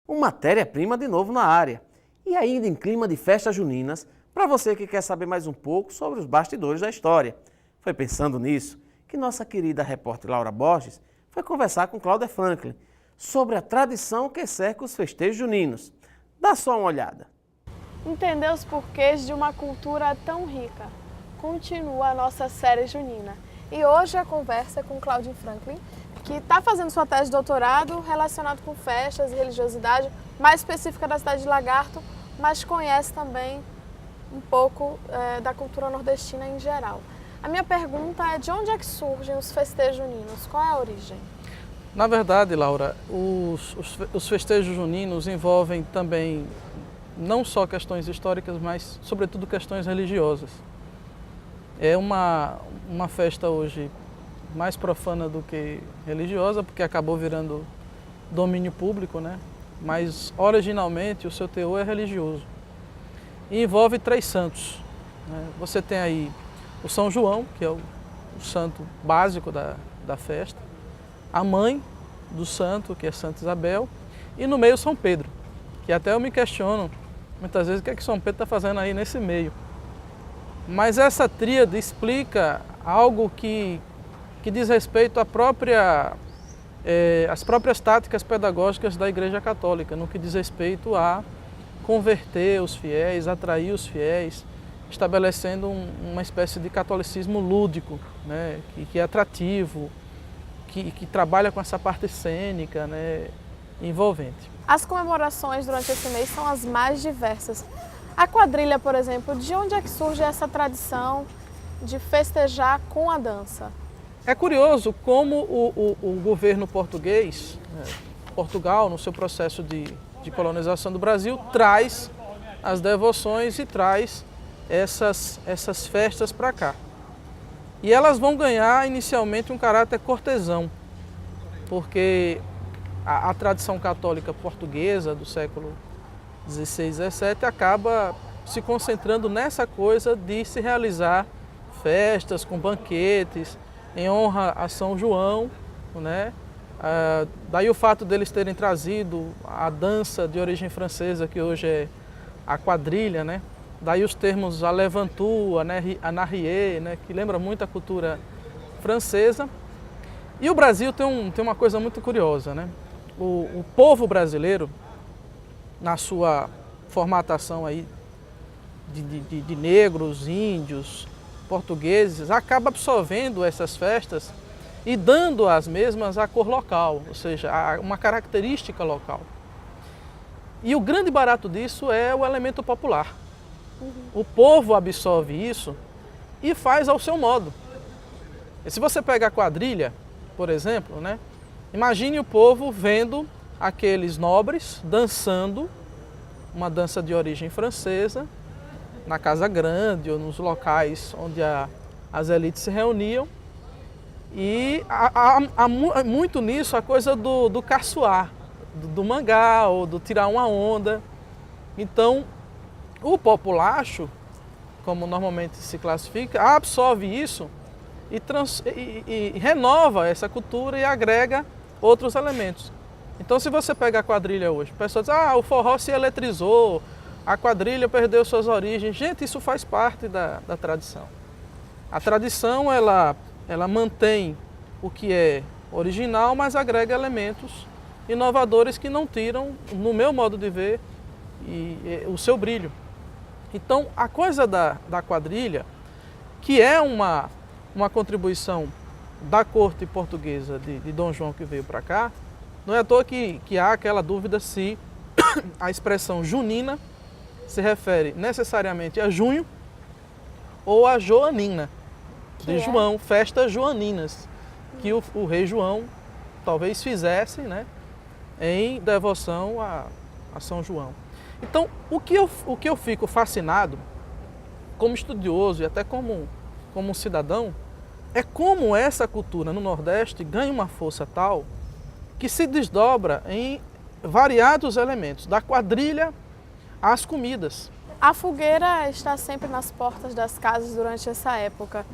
uma matéria-prima de novo na área. E ainda em clima de festas juninas, para você que quer saber mais um pouco sobre os bastidores da história. Foi pensando nisso que nossa querida repórter Laura Borges foi conversar com Cláudia Franklin sobre a tradição que cerca os festejos juninos. Dá só uma olhada. Entender os porquês de uma cultura tão rica. Continua a nossa série junina. E hoje a conversa é com Cláudia Franklin, que está fazendo sua tese de doutorado relacionado com festas e religiosidade, mais específica da cidade de Lagarto, mas conhece também um pouco da cultura nordestina em geral. A minha pergunta é: de onde é que surgem os festejos juninos? Qual é a origem? Na verdade, Laura, os festejos juninos envolvem também não só questões históricas, mas sobretudo questões religiosas. É uma festa hoje mais profana do que religiosa, porque acabou virando domínio público, né? Mas originalmente o seu teor é religioso. E envolve 3 santos, né? Você tem aí o São João, que é o santo básico da festa, a mãe do santo, que é Santa Isabel, e no meio São Pedro, que até eu me questiono muitas vezes o que é que São Pedro está fazendo aí nesse meio. Mas essa tríade explica algo que diz respeito às próprias táticas pedagógicas da Igreja Católica, no que diz respeito a converter os fiéis, atrair os fiéis, estabelecendo uma espécie de catolicismo lúdico, né, que é atrativo, que trabalha com essa parte cênica, né, envolvente. As comemorações durante esse mês são as mais diversas. A quadrilha, por exemplo, de onde é que surge essa tradição de festejar com a dança? É curioso como o governo português, Portugal, no seu processo de colonização do Brasil, traz as devoções e traz essas festas para cá. E elas vão ganhar inicialmente um caráter cortesão, porque a tradição católica portuguesa do século XVI e XVII acaba se concentrando nessa coisa de se realizar festas com banquetes em honra a São João, né? Daí o fato deles terem trazido a dança de origem francesa, que hoje é a quadrilha, né? Daí os termos a levantou, a narrier, né? Que lembra muito a cultura francesa. E o Brasil tem uma coisa muito curiosa, né? O povo brasileiro, na sua formatação aí de negros, índios, portugueses, acaba absorvendo essas festas e dando às mesmas a cor local, ou seja, uma característica local. E o grande barato disso é o elemento popular. O povo absorve isso e faz ao seu modo. E se você pega a quadrilha, por exemplo, né? Imagine o povo vendo aqueles nobres dançando uma dança de origem francesa na Casa Grande ou nos locais onde as elites se reuniam. E há muito nisso a coisa do caçoar, do mangá ou do tirar uma onda. Então, o populacho, como normalmente se classifica, absorve isso e renova essa cultura e agrega outros elementos. Então, se você pega a quadrilha hoje, a pessoa diz: o forró se eletrizou, a quadrilha perdeu suas origens. Gente, isso faz parte da tradição. A tradição, ela mantém o que é original, mas agrega elementos inovadores que não tiram, no meu modo de ver, o seu brilho. Então, a coisa da quadrilha, que é uma contribuição da corte portuguesa de Dom João que veio para cá, não é à toa que há aquela dúvida se a expressão junina se refere necessariamente a junho ou a joanina, de João, festas joaninas, que o rei João talvez fizesse, né, em devoção a São João. Então, o que eu fico fascinado, como estudioso e até como cidadão, é como essa cultura no Nordeste ganha uma força tal que se desdobra em variados elementos, da quadrilha às comidas. A fogueira está sempre nas portas das casas durante essa época.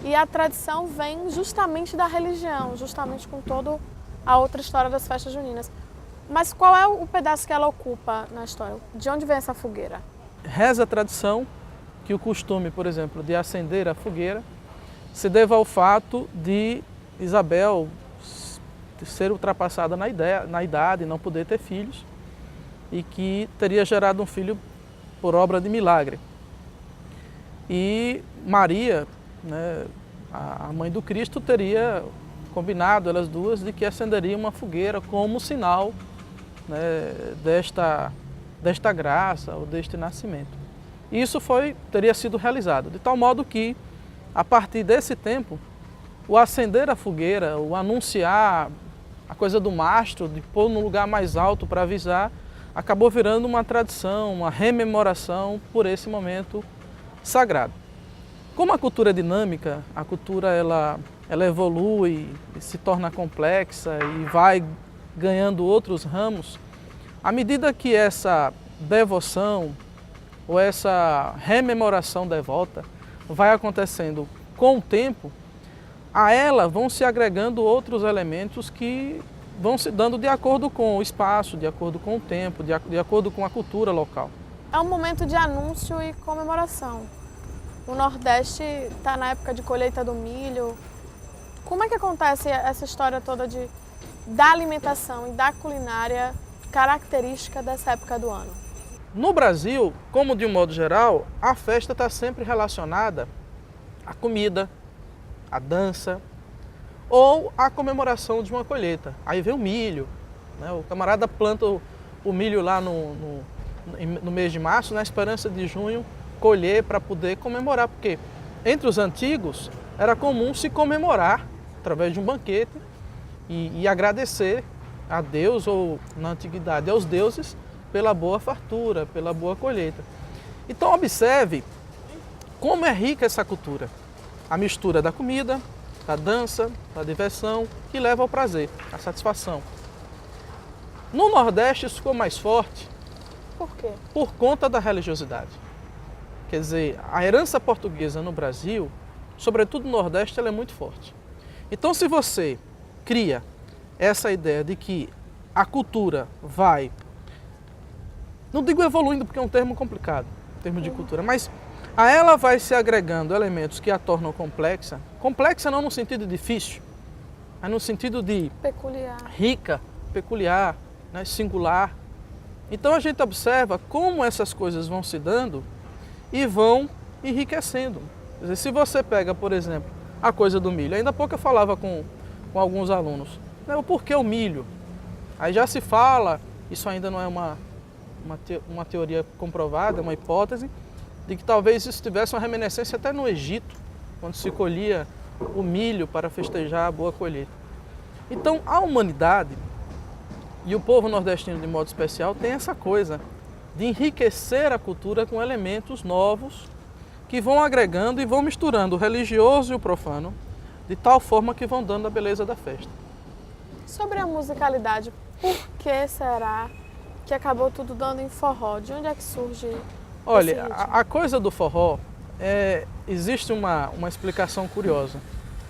E a tradição vem justamente da religião, justamente com toda a outra história das festas juninas. Mas qual é o pedaço que ela ocupa na história? De onde vem essa fogueira? Reza a tradição que o costume, por exemplo, de acender a fogueira se deva ao fato de Isabel ser ultrapassada na idade e não poder ter filhos, e que teria gerado um filho por obra de milagre. E Maria, né, a mãe do Cristo, teria combinado, elas duas, de que acenderia uma fogueira como sinal, né, desta graça ou deste nascimento. E isso teria sido realizado, de tal modo que, a partir desse tempo, o acender a fogueira, o anunciar a coisa do mastro, de pôr no lugar mais alto para avisar, acabou virando uma tradição, uma rememoração por esse momento sagrado. Como a cultura é dinâmica, a cultura ela evolui, se torna complexa e vai ganhando outros ramos, à medida que essa devoção ou essa rememoração devota vai acontecendo com o tempo, a ela vão se agregando outros elementos que vão se dando de acordo com o espaço, de acordo com o tempo, de acordo com a cultura local. É um momento de anúncio e comemoração. O Nordeste está na época de colheita do milho. Como é que acontece essa história toda da alimentação e da culinária característica dessa época do ano? No Brasil, como de um modo geral, a festa está sempre relacionada à comida, à dança ou à comemoração de uma colheita. Aí vem o milho, né? O camarada planta o milho lá no mês de março, na esperança de junho colher para poder comemorar, porque entre os antigos era comum se comemorar através de um banquete e agradecer a Deus, ou na antiguidade aos deuses, pela boa fartura, pela boa colheita. Então observe como é rica essa cultura. A mistura da comida, da dança, da diversão, que leva ao prazer, à satisfação. No Nordeste isso ficou mais forte. Por quê? Por conta da religiosidade. Quer dizer, a herança portuguesa no Brasil, sobretudo no Nordeste, ela é muito forte. Então se você cria essa ideia de que a cultura vai, não digo evoluindo porque é um termo complicado, termo de cultura, mas a ela vai se agregando elementos que a tornam complexa, complexa não no sentido difícil, mas no sentido de Peculiar. rica, peculiar, né, singular. Então a gente observa como essas coisas vão se dando e vão enriquecendo. Quer dizer, se você pega, por exemplo, a coisa do milho, ainda há pouco eu falava com alguns alunos, né, o porquê o milho? Aí já se fala, isso ainda não é uma teoria comprovada, é uma hipótese, de que talvez isso tivesse uma reminiscência até no Egito, quando se colhia o milho para festejar a boa colheita. Então a humanidade, e o povo nordestino de modo especial, tem essa coisa de enriquecer a cultura com elementos novos que vão agregando e vão misturando o religioso e o profano, de tal forma que vão dando a beleza da festa. Sobre a musicalidade, por que será que acabou tudo dando em forró? De onde é que surge esse Olha, ritmo? a coisa do forró, existe uma explicação curiosa.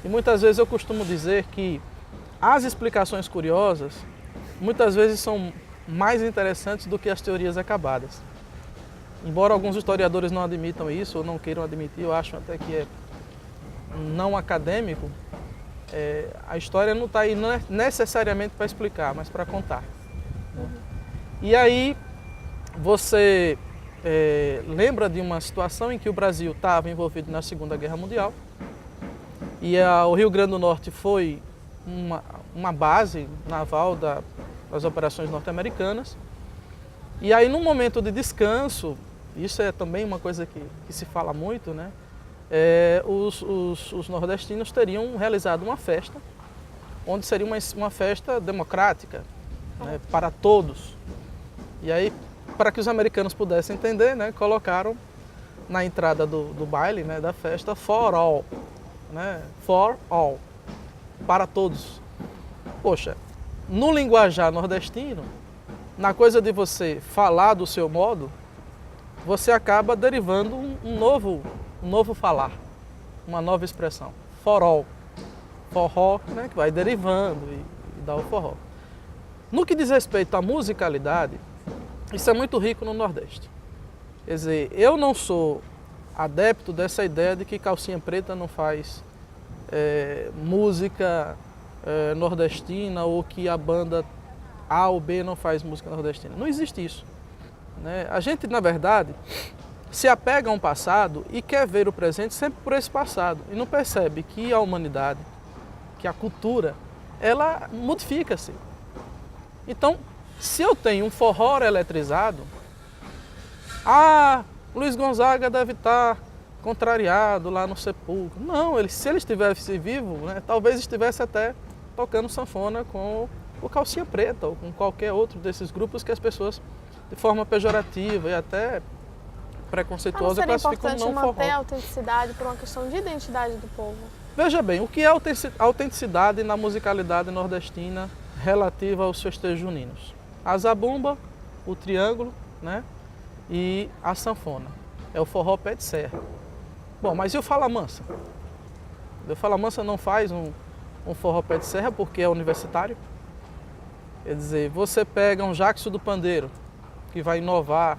E muitas vezes eu costumo dizer que as explicações curiosas muitas vezes são mais interessantes do que as teorias acabadas. Embora alguns historiadores não admitam isso ou não queiram admitir, eu acho até que é não acadêmico, a história não está aí necessariamente para explicar, mas para contar. E aí você lembra de uma situação em que o Brasil estava envolvido na Segunda Guerra Mundial e o Rio Grande do Norte foi uma base naval das operações norte-americanas. E aí, num momento de descanso, isso é também uma coisa que se fala muito, né? Os nordestinos teriam realizado uma festa, onde seria uma festa democrática, né, para todos. E aí, para que os americanos pudessem entender, né, colocaram na entrada do baile, né, da festa, for all, né, for all, para todos. Poxa, no linguajar nordestino, na coisa de você falar do seu modo, você acaba derivando um novo falar, uma nova expressão, forró, forró, né, que vai derivando e dá o forró. No que diz respeito à musicalidade, isso é muito rico no Nordeste. Quer dizer, eu não sou adepto dessa ideia de que Calcinha Preta não faz música nordestina ou que a banda A ou B não faz música nordestina. Não existe isso, né? A gente, na verdade, se apega a um passado e quer ver o presente sempre por esse passado e não percebe que a humanidade, que a cultura, ela modifica-se. Então, se eu tenho um forró eletrizado, Luiz Gonzaga deve estar contrariado lá no sepulcro. Não, se ele estivesse vivo, né, talvez estivesse até tocando sanfona com o Calcinha Preta ou com qualquer outro desses grupos que as pessoas, de forma pejorativa e até preconceituosa, classificam como não forró. Seria importante manter a autenticidade por uma questão de identidade do povo. Veja bem, o que é autenticidade na musicalidade nordestina relativa aos festejos juninos? A zabumba, o triângulo, né, e a sanfona. É o forró pé de serra. Bom, mas e o Fala Mansa? O Fala Mansa não faz um forró pé de serra porque é universitário? Quer dizer, você pega um Jackson do Pandeiro, que vai inovar.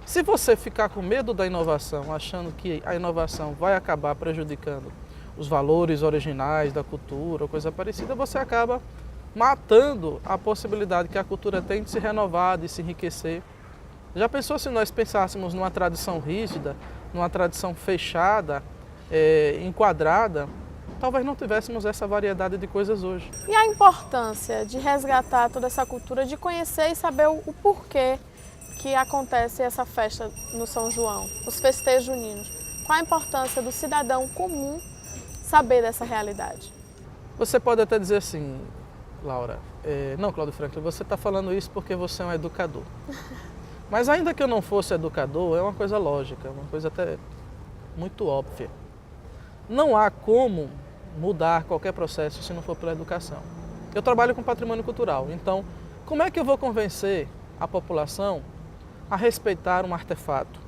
Se você ficar com medo da inovação, achando que a inovação vai acabar prejudicando os valores originais da cultura ou coisa parecida, você acaba matando a possibilidade que a cultura tem de se renovar, de se enriquecer. Já pensou se nós pensássemos numa tradição rígida, numa tradição fechada, enquadrada, talvez não tivéssemos essa variedade de coisas hoje. E a importância de resgatar toda essa cultura, de conhecer e saber o porquê que acontece essa festa no São João, os festejos juninos? Qual a importância do cidadão comum saber dessa realidade? Você pode até dizer assim, Laura, não, Cláudio Franklin, você está falando isso porque você é um educador. Mas ainda que eu não fosse educador, é uma coisa lógica, uma coisa até muito óbvia. Não há como mudar qualquer processo se não for pela educação. Eu trabalho com patrimônio cultural, então como é que eu vou convencer a população a respeitar um artefato,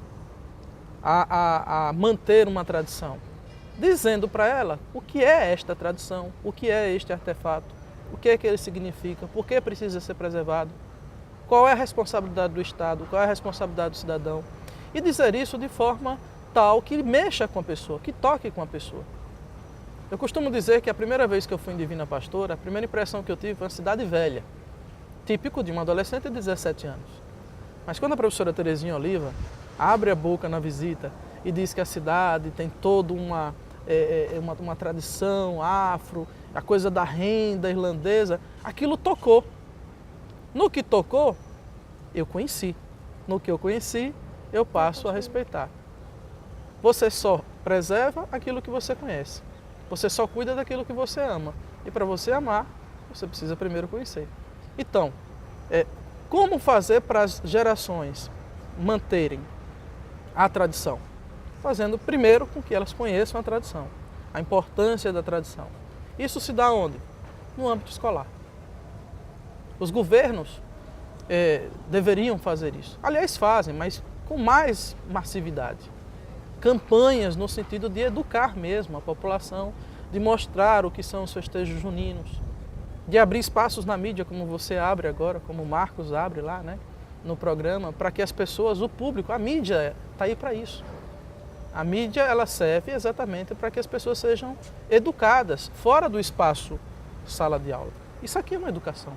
a manter uma tradição? Dizendo para ela o que é esta tradição, o que é este artefato, o que é que ele significa, por que precisa ser preservado, qual é a responsabilidade do Estado, qual é a responsabilidade do cidadão. E dizer isso de forma tal que mexa com a pessoa, que toque com a pessoa. Eu costumo dizer que a primeira vez que eu fui em Divina Pastora, a primeira impressão que eu tive foi uma cidade velha, típico de uma adolescente de 17 anos. Mas quando a professora Terezinha Oliva abre a boca na visita e diz que a cidade tem toda uma tradição afro, a coisa da renda irlandesa, aquilo tocou. No que tocou, eu conheci. No que eu conheci, eu passo a respeitar. Você só preserva aquilo que você conhece. Você só cuida daquilo que você ama. E para você amar, você precisa primeiro conhecer. Então, como fazer para as gerações manterem a tradição? Fazendo primeiro com que elas conheçam a tradição, a importância da tradição. Isso se dá onde? No âmbito escolar. Os governos deveriam fazer isso. Aliás, fazem, mas com mais massividade. Campanhas no sentido de educar mesmo a população, de mostrar o que são os festejos juninos, de abrir espaços na mídia, como você abre agora, como o Marcos abre lá, né, no programa, para que as pessoas, o público, a mídia está aí para isso. A mídia, ela serve exatamente para que as pessoas sejam educadas fora do espaço sala de aula. Isso aqui é uma educação.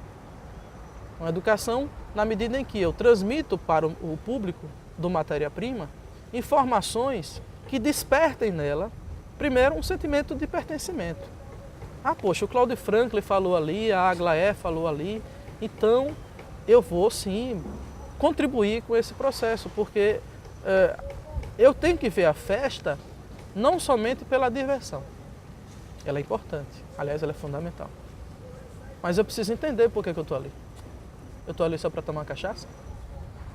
Uma educação na medida em que eu transmito para o público do matéria-prima informações que despertem nela, primeiro, um sentimento de pertencimento. Poxa, o Cláudio Franklin falou ali, a Aglaé falou ali, então eu vou sim contribuir com esse processo, porque eu tenho que ver a festa não somente pela diversão. Ela é importante, aliás, ela é fundamental. Mas eu preciso entender por que eu estou ali. Eu estou ali só para tomar cachaça?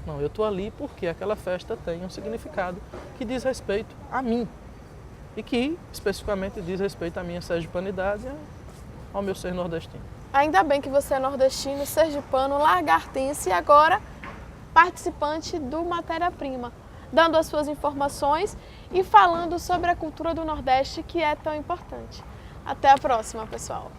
Não, eu estou ali porque aquela festa tem um significado que diz respeito a mim. E que, especificamente, diz respeito à minha sergipanidade e ao meu ser nordestino. Ainda bem que você é nordestino, sergipano, lagartense e agora participante do Matéria-Prima, dando as suas informações e falando sobre a cultura do Nordeste que é tão importante. Até a próxima, pessoal!